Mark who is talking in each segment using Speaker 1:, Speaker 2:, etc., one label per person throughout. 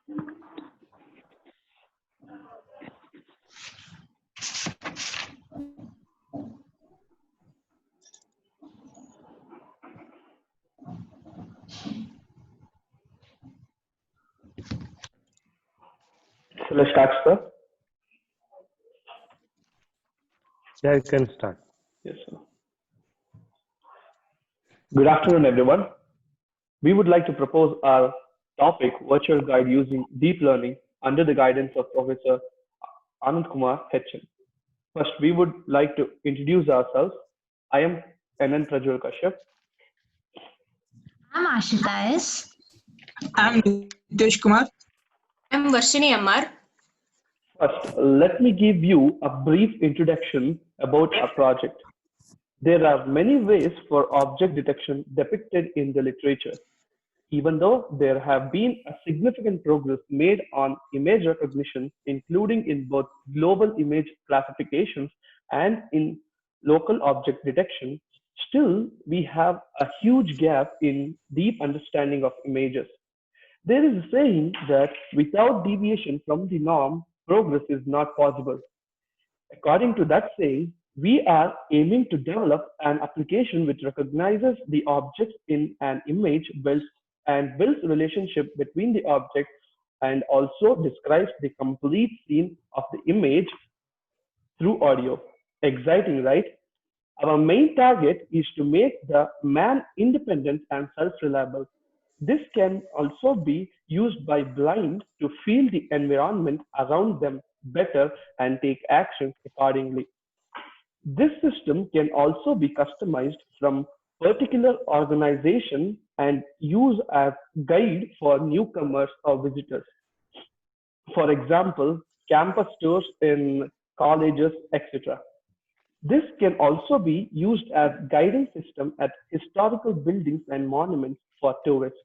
Speaker 1: So let's start, sir.
Speaker 2: Yeah, you can start.
Speaker 1: Yes, sir. Good afternoon, everyone. We would like to propose our topic, virtual guide using deep learning under the guidance of Professor Anand Kumar HM. First, we would like to introduce ourselves. I am NN Prajwal Kashyap.
Speaker 3: I'm Ashita S.
Speaker 4: I'm Nitesh Kumar.
Speaker 5: I'm Varshini Ammar.
Speaker 1: First, let me give you a brief introduction about our project. There are many ways for object detection depicted in the literature. Even though there have been a significant progress made on image recognition, including in both global image classifications and in local object detection, still we have a huge gap in deep understanding of images. There is a saying that without deviation from the norm, progress is not possible. According to that saying, we are aiming to develop an application which recognizes the objects in an image and builds relationship between the objects and also describes the complete scene of the image through audio. Exciting, right? Our main target is to make the man independent and self-reliable. This can also be used by blind to feel the environment around them better and take actions accordingly. This system can also be customized from particular organization and used as guide for newcomers or visitors. For example, campus tours in colleges, etc. This can also be used as guiding system at historical buildings and monuments for tourists,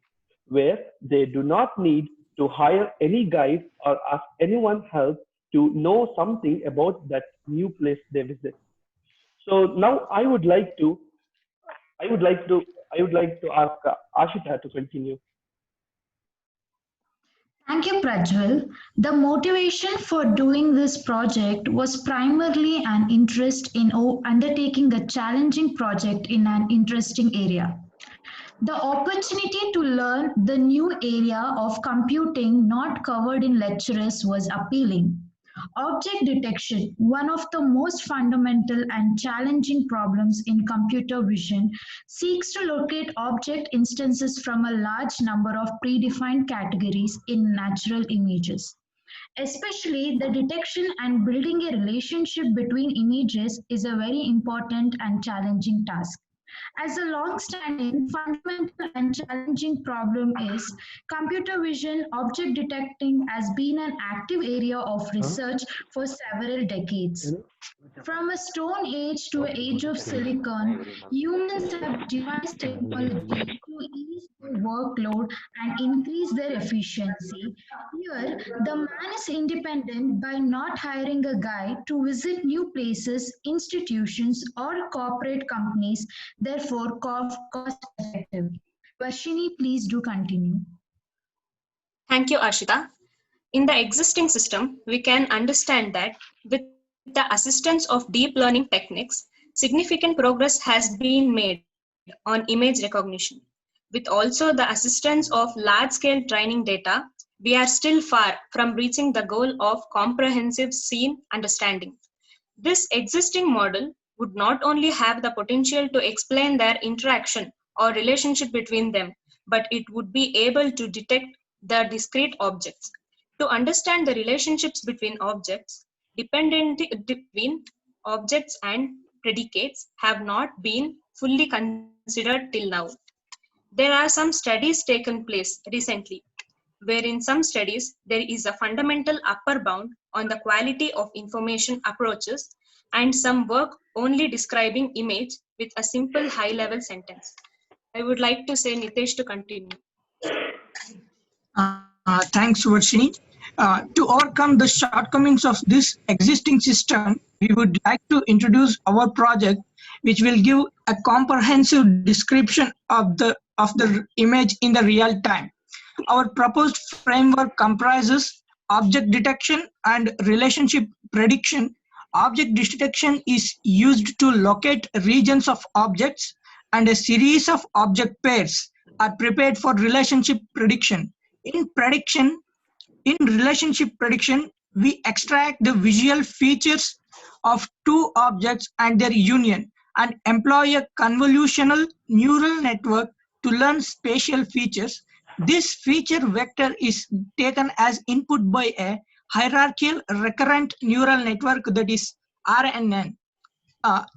Speaker 1: where they do not need to hire any guide or ask anyone else to know something about that new place they visit. So now I would like to ask Ashita to continue.
Speaker 3: Thank you, Prajwal. The motivation for doing this project was primarily an interest in undertaking a challenging project in an interesting area. The opportunity to learn the new area of computing not covered in lectures was appealing. Object detection, one of the most fundamental and challenging problems in computer vision, seeks to locate object instances from a large number of predefined categories in natural images. Especially the detection and building a relationship between images is a very important and challenging task. As a long-standing, fundamental and challenging problem is computer vision object detecting has been an active area of research for several decades. From a stone age to an age of silicon, humans have devised technology to ease their workload and increase their efficiency. Here, the man is independent by not hiring a guide to visit new places, institutions, or corporate companies, therefore cost effective. Varshini, please do continue.
Speaker 5: Thank you, Ashita. In the existing system, we can understand that with the assistance of deep learning techniques, significant progress has been made on image recognition. With also the assistance of large-scale training data, we are still far from reaching the goal of comprehensive scene understanding. This existing model would not only have the potential to explain their interaction or relationship between them, but it would be able to detect the discrete objects. To understand the relationships between objects, dependency between objects and predicates have not been fully considered till now. There are some studies taken place recently, where in some studies there is a fundamental upper bound on the quality of information approaches and some work only describing image with a simple high-level sentence. I would like to say Nitesh to continue.
Speaker 4: Thanks, Varshini. To overcome the shortcomings of this existing system, we would like to introduce our project, which will give a comprehensive description of the image in the real time. Our proposed framework comprises object detection and relationship prediction. Object detection is used to locate regions of objects, and a series of object pairs are prepared for relationship prediction. In relationship prediction, we extract the visual features of two objects and their union and employ a convolutional neural network to learn spatial features. This feature vector is taken as input by a hierarchical recurrent neural network, that is RNN.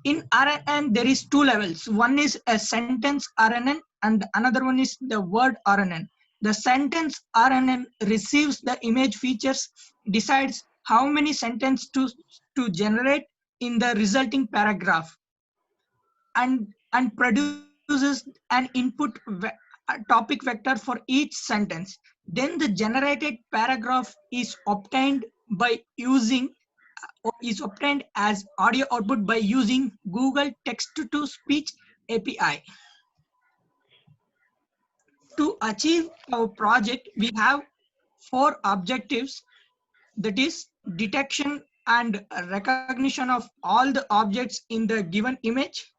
Speaker 4: In RNN, there is two levels. One is a sentence RNN and another one is the word RNN. The sentence RNN receives the image features, decides how many sentences to generate in the resulting paragraph, and produces an a topic vector for each sentence. Then the generated paragraph is obtained as audio output by using Google Text-to-Speech API. To achieve our project, we have 4 objectives, that is detection and recognition of all the objects in the given image,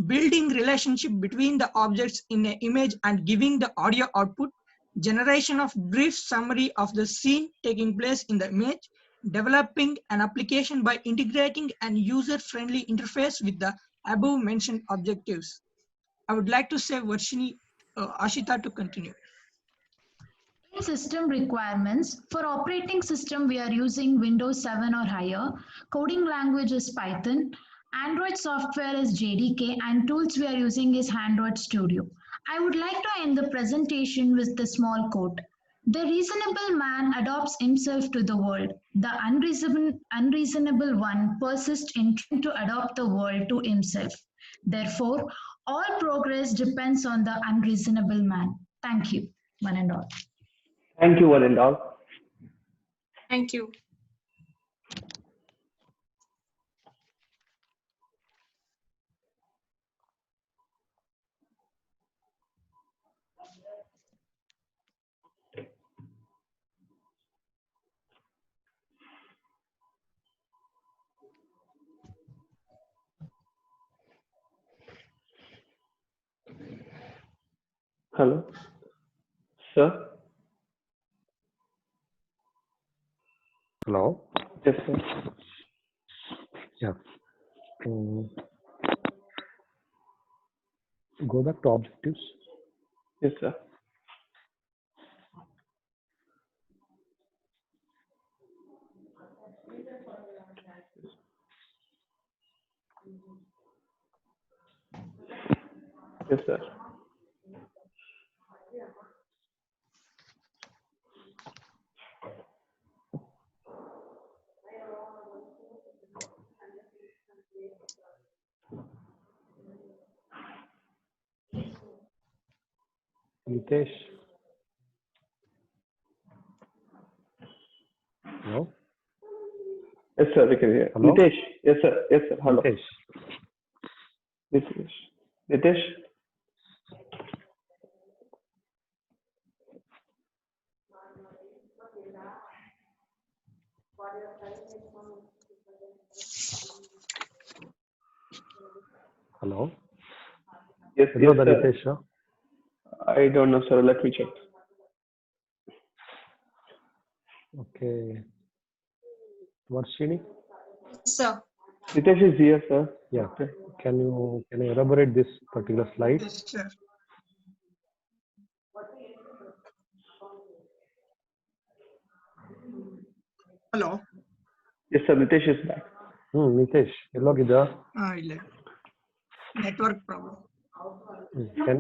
Speaker 4: building relationship between the objects in an image and giving the audio output, generation of brief summary of the scene taking place in the image, developing an application by integrating an user-friendly interface with the above mentioned objectives. I would like to say Ashita to continue.
Speaker 3: In system requirements, for operating system, we are using Windows 7 or higher. Coding language is Python. Android software is JDK, and tools we are using is Android Studio. I would like to end the presentation with the small quote. The reasonable man adopts himself to the world. The unreasonable one persists in trying to adopt the world to himself. Therefore, all progress depends on the unreasonable man. Thank you, one and all.
Speaker 1: Thank you, one and all.
Speaker 5: Thank you.
Speaker 1: Hello, sir.
Speaker 2: Hello.
Speaker 1: Yes, sir.
Speaker 2: Yeah. Go back to objectives.
Speaker 1: Yes, sir. Yes, sir.
Speaker 2: Nitesh. Hello.
Speaker 1: Yes, sir. We can hear.
Speaker 2: Hello?
Speaker 1: Nitesh. Yes, sir. Yes, sir. Hello.
Speaker 2: Nitesh.
Speaker 1: Nitesh. Nitesh.
Speaker 2: Hello.
Speaker 1: Yes,
Speaker 2: Hello,
Speaker 1: yes, sir.
Speaker 2: Nitesh.
Speaker 1: I don't know, sir. Let me check.
Speaker 2: Okay. Varshini?
Speaker 5: Sir.
Speaker 1: Nitesh is here, sir.
Speaker 2: Yeah.
Speaker 1: Okay.
Speaker 2: Can you elaborate this particular slide?
Speaker 4: Yes, sir. Hello.
Speaker 1: Yes, sir. Nitesh is back.
Speaker 2: Nitesh, ಎಲ್ಲೋಗಿದ್ದ?
Speaker 4: ಇಲ್ಲ. Network problem.
Speaker 2: Can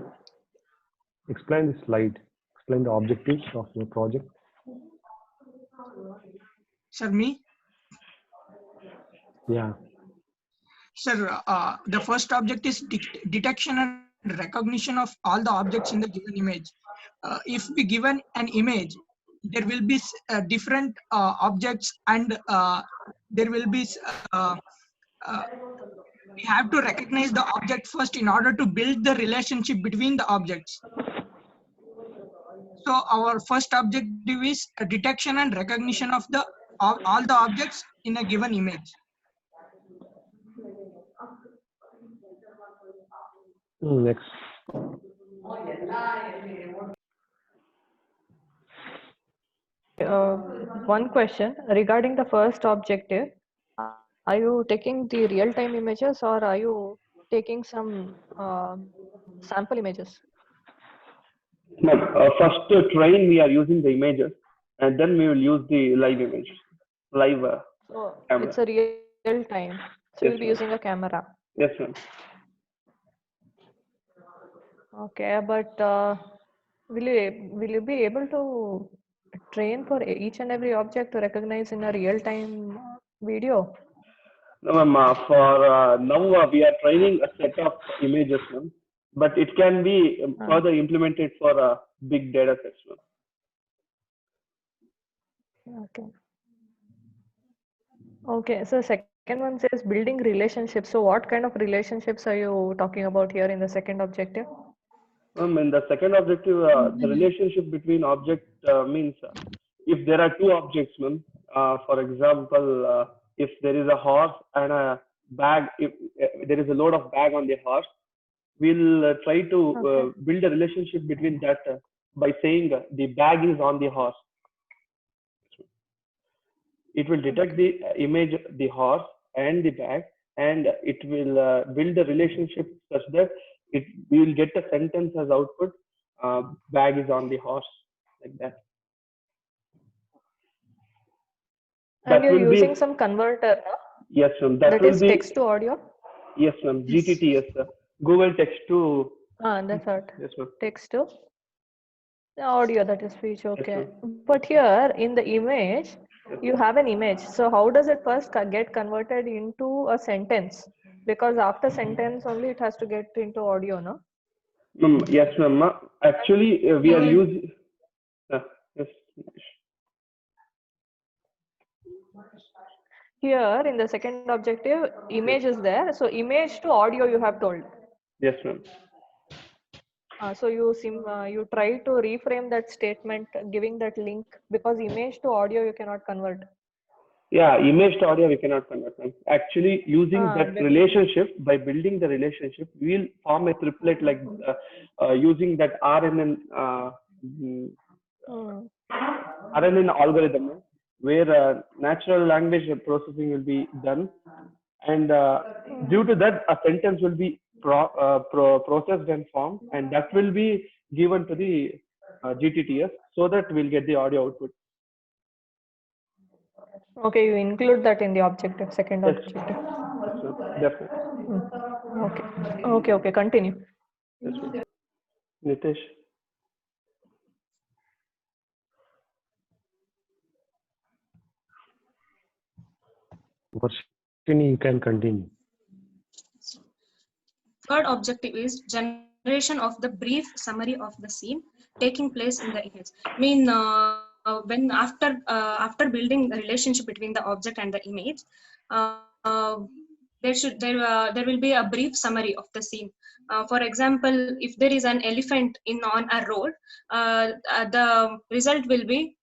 Speaker 2: explain the slide. Explain the objectives of your project.
Speaker 4: Sir, me?
Speaker 2: Yeah.
Speaker 4: Sir, the first object is detection and recognition of all the objects in the given image. If we given an image, there will be different objects, and there will be we have to recognize the object first in order to build the relationship between the objects. So our first objective is a detection and recognition of all the objects in a given image.
Speaker 2: Next.
Speaker 6: One question regarding the first objective. Are you taking the real-time images or are you taking some sample images?
Speaker 1: No, first to train, we are using the images, and then we will use the live image, live
Speaker 6: So
Speaker 1: camera.
Speaker 6: it's a real time. So
Speaker 1: Yes,
Speaker 6: you'll be
Speaker 1: ma'am.
Speaker 6: using a camera.
Speaker 1: Yes, ma'am.
Speaker 6: Okay, but will you be able to train for each and every object to recognize in a real-time video?
Speaker 1: No, ma'am. For now, we are training a set of images, ma'am. But it can be further implemented for big data sets, ma'am.
Speaker 6: Okay. Okay, so second one says building relationships. So what kind of relationships are you talking about here in the second objective?
Speaker 1: In the second objective, the relationship between object means if there are two objects, ma'am. For example, if there is a horse and a bag, if there is a load of bag on the horse, we'll try to build a relationship between that by saying the bag is on the horse. It will detect the image, the horse and the bag, and it will build a relationship such that we will get a sentence as output. Bag is on the horse, like that.
Speaker 6: And you're using some converter, no?
Speaker 1: Yes, ma'am. That
Speaker 6: will is be text to audio.
Speaker 1: Yes, ma'am. GTTS, Google Text to.
Speaker 6: That's what.
Speaker 1: Yes, ma'am.
Speaker 6: Text to the audio, that is speech. Okay,
Speaker 1: Yes,
Speaker 6: but here in the image, you have an image. So how does it first get converted into a sentence? Because after sentence only it has to get into audio, no?
Speaker 1: Yes, ma'am. Actually, we are using. Yes.
Speaker 6: Here in the second objective, image is there. So image to audio you have told.
Speaker 1: Yes, ma'am.
Speaker 6: So you try to reframe that statement, giving that link, because image to audio you cannot convert.
Speaker 1: Yeah, image to audio we cannot convert. Actually, using that relationship, by building the relationship, we'll form a triplet like using that RNN algorithm, where natural language processing will be done, and due to that, a sentence will be processed and formed, and that will be given to the GTTS so that we'll get the audio output.
Speaker 6: Okay, you include that in the objective, second objective.
Speaker 1: Yes, definitely.
Speaker 6: Okay, continue.
Speaker 1: Yes, Nitesh.
Speaker 2: You can continue.
Speaker 5: Third objective is generation of the brief summary of the scene taking place in the image. When after building the relationship between the object and the image, there will be a brief summary of the scene. For example, if there is an elephant on a road, the result will be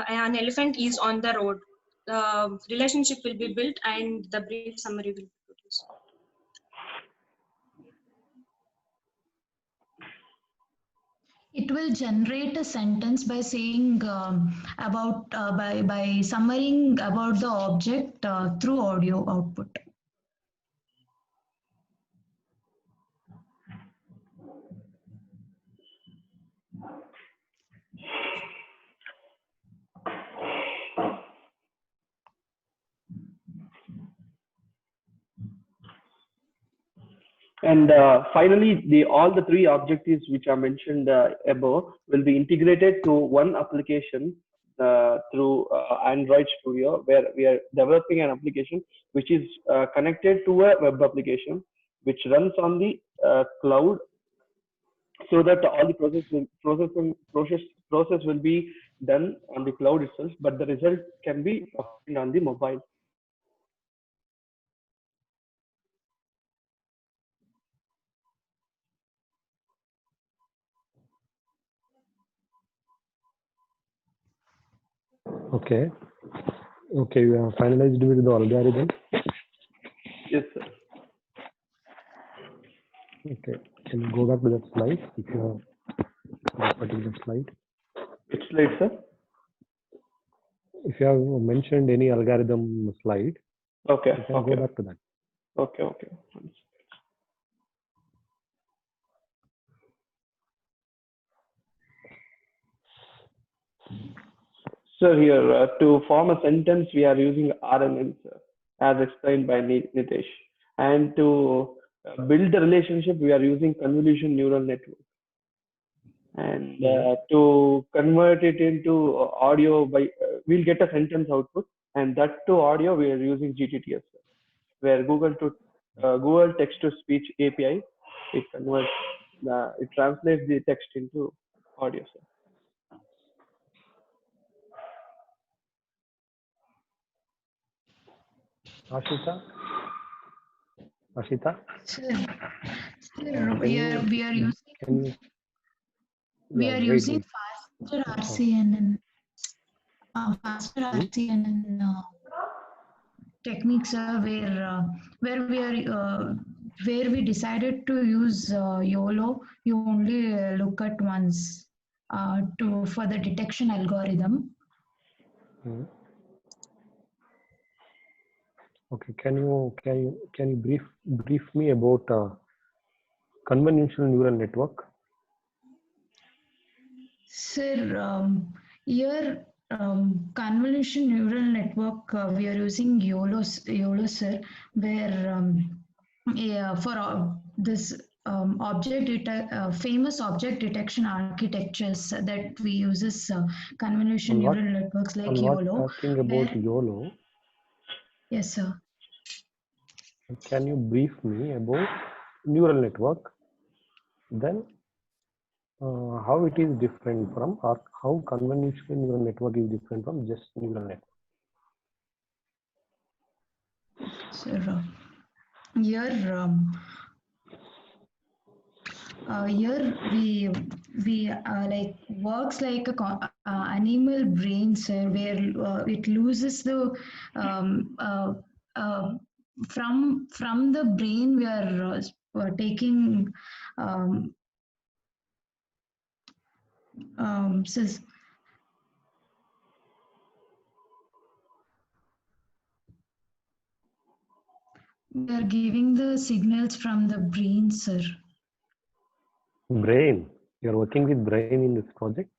Speaker 5: an elephant is on the road. The relationship will be built and the brief summary will be produced.
Speaker 3: It will generate a sentence by saying by summarizing about the object through audio output.
Speaker 1: And finally, all the three objectives which are mentioned above will be integrated to one application through Android Studio, where we are developing an application which is connected to a web application which runs on the cloud, so that all the process will be done on the cloud itself, but the result can be obtained on the mobile.
Speaker 2: Okay. Okay, you have finalized with the algorithm.
Speaker 1: Yes, sir.
Speaker 2: Okay. Can you go back to that slide if you have that particular slide?
Speaker 1: Which slide, sir?
Speaker 2: If you have mentioned any algorithm slide,
Speaker 1: Okay.
Speaker 2: you can
Speaker 1: Okay.
Speaker 2: go back to that.
Speaker 1: Okay. Okay. So here, to form a sentence, we are using RNN, sir, as explained by Nitesh. And to build a relationship, we are using convolution neural network. And to convert it into audio, we'll get a sentence output, and that to audio we are using GTTS, sir, where Google text to speech API, it converts, it translates the text into audio, sir.
Speaker 2: Ashita?
Speaker 3: Sir, we are using
Speaker 2: Wait.
Speaker 3: faster RCNN. Faster RCNN techniques where we decided to use YOLO. You only look at once for the detection algorithm.
Speaker 2: Okay, can you brief me about convolutional neural network?
Speaker 3: Sir, here convolution neural network we are using YOLO, sir, where for this famous object detection architectures that we uses convolution neural networks like YOLO.
Speaker 2: Asking about YOLO.
Speaker 3: Yes, sir.
Speaker 2: Can you brief me about neural network? Then how it is different from, or how convolutional neural network is different from just neural network?
Speaker 3: Sir, here we like works like a animal brain, sir, where it loses the from the brain we are taking says we are giving the signals from the brain, sir.
Speaker 2: Brain. You're working with brain in this project?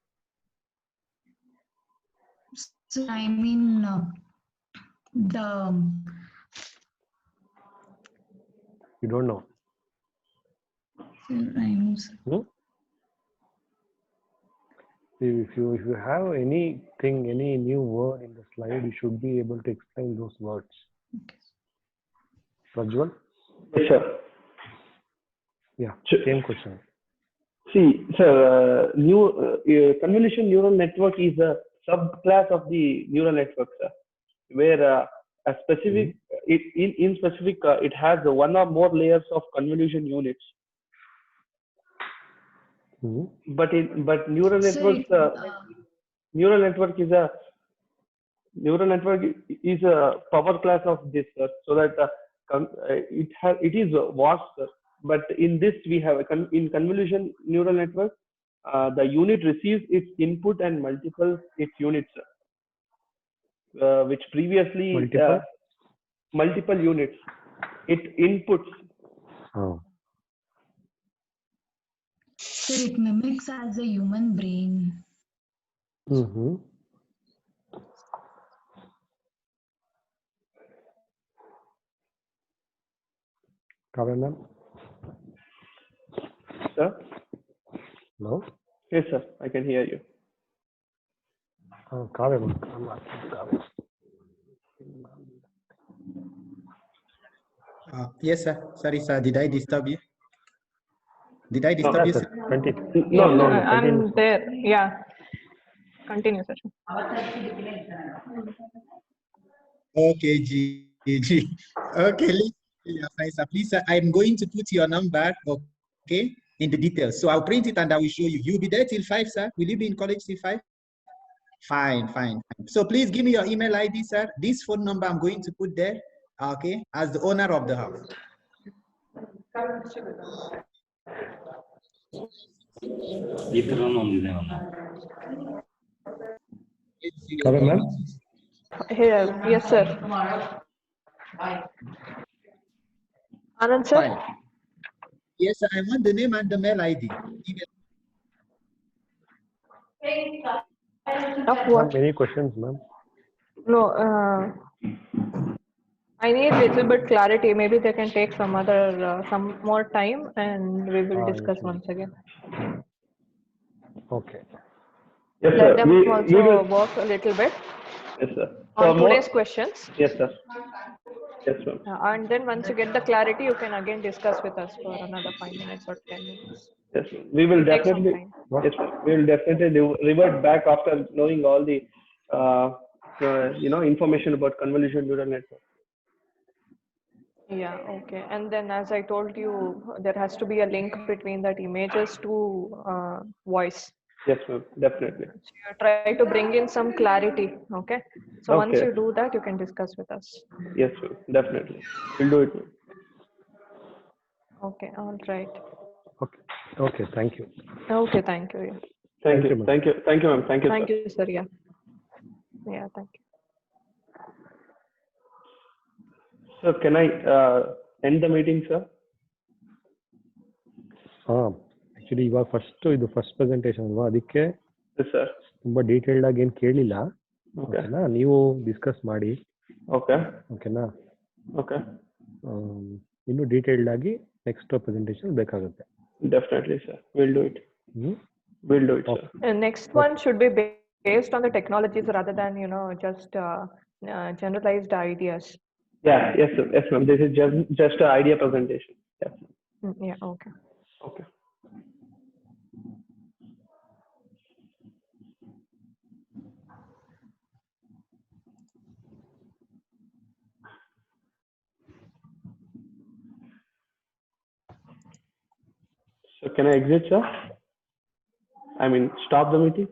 Speaker 3: So I mean
Speaker 2: You don't know? If you have anything, any new word in the slide, you should be able to explain those words.
Speaker 3: Okay.
Speaker 2: Prajwal?
Speaker 1: Yes, sir.
Speaker 2: Yeah,
Speaker 1: Sure.
Speaker 2: same question.
Speaker 1: See, sir, convolution neural network is a subclass of the neural network, sir, where a specific, in specific, it has one or more layers of convolution units. But neural networks, neural network is a power class of this, sir, so that it is vast, sir. But in this we have in convolution neural network, the unit receives its input and multiples its units, which previously multiple units it inputs.
Speaker 2: Oh.
Speaker 3: So it mimics as a human brain.
Speaker 2: Kavya ma'am?
Speaker 1: Sir?
Speaker 2: No?
Speaker 1: Yes, sir. I can hear you.
Speaker 2: Kavya ma'am.
Speaker 7: Yes, sir. Sorry, sir. Did I disturb you? Did I disturb you, sir?
Speaker 2: Continue.
Speaker 6: No, I'm there. Yeah. Continue, sir.
Speaker 7: Okay, G. Okay, yeah, fine, sir. Please, sir, I'm going to put your number, okay, in the details. So I'll print it and I will show you. You'll be there till 5, sir. Will you be in college till 5? Fine, fine, fine. So please give me your email ID, sir. This phone number I'm going to put there, okay, as the owner of the house.
Speaker 2: Kavya ma'am?
Speaker 6: Here, yes, sir. Anand, sir?
Speaker 7: Fine. Yes, sir, I want the name and the mail ID. Email.
Speaker 6: Of
Speaker 2: Ma'am,
Speaker 6: what?
Speaker 2: any questions, ma'am?
Speaker 6: No, I need little bit clarity. Maybe they can take some more time, and we will discuss
Speaker 2: Okay.
Speaker 6: once again.
Speaker 2: Okay.
Speaker 1: Yes,
Speaker 6: Let
Speaker 1: sir.
Speaker 6: them
Speaker 1: We
Speaker 6: also
Speaker 1: will.
Speaker 6: work a little bit
Speaker 1: Yes, sir.
Speaker 6: on today's questions.
Speaker 1: Yes, sir. Yes, ma'am.
Speaker 6: And then once you get the clarity, you can again discuss with us for another 5 minutes or 10 minutes.
Speaker 1: Yes, ma'am. We will
Speaker 6: Take some
Speaker 1: definitely.
Speaker 6: time.
Speaker 1: Yes, ma'am. We will definitely revert back after knowing all the, information about convolution neural network.
Speaker 6: Yeah, okay. And then as I told you, there has to be a link between that images to voice.
Speaker 1: Yes, ma'am. Definitely.
Speaker 6: So you try to bring in some clarity, okay? So once
Speaker 1: Okay.
Speaker 6: you do that, you can discuss with us.
Speaker 1: Yes, ma'am. Definitely. We'll do it, ma'am.
Speaker 6: Okay, all right.
Speaker 2: Okay. Okay. Thank you.
Speaker 6: Okay, thank you. Yeah.
Speaker 1: Thank
Speaker 2: you,
Speaker 1: you.
Speaker 2: ma'am.
Speaker 1: Thank you. Thank you, ma'am. Thank you,
Speaker 6: Thank
Speaker 1: sir.
Speaker 6: you, sir. Yeah. Yeah, thank you.
Speaker 1: So can I end the meeting, sir?
Speaker 2: Actually ಇವಾಗ first presentation ಅಲ್ವಾ, ಅದಕ್ಕೆ
Speaker 1: Yes, sir.
Speaker 2: ತುಂಬಾ detailed ಆಗಿ ಏನು ಕೇಳಲಿಲ್ಲ.
Speaker 1: Okay.
Speaker 2: ಓಕೆನಾ, ನೀವು discuss ಮಾಡಿ.
Speaker 1: Okay.
Speaker 2: ಓಕೆನಾ,
Speaker 1: Okay.
Speaker 2: ಇನ್ನು ಡೀಟೇಲ್ಡ್ ಆಗಿ ನೆಕ್ಸ್ಟ್ ಪ್ರೆಸೆಂಟೇಷನ್ ಬೇಕಾಗುತ್ತೆ.
Speaker 1: Definitely, sir. We'll do it.
Speaker 2: Hmm.
Speaker 1: We'll do it, sir.
Speaker 6: Next one should be based on the technologies rather than, just generalized ideas.
Speaker 1: Yeah. Yes, sir. Yes, ma'am. This is just an idea presentation. Yes.
Speaker 6: Yeah, okay.
Speaker 1: Okay. So can I exit, sir? I mean, stop the meeting?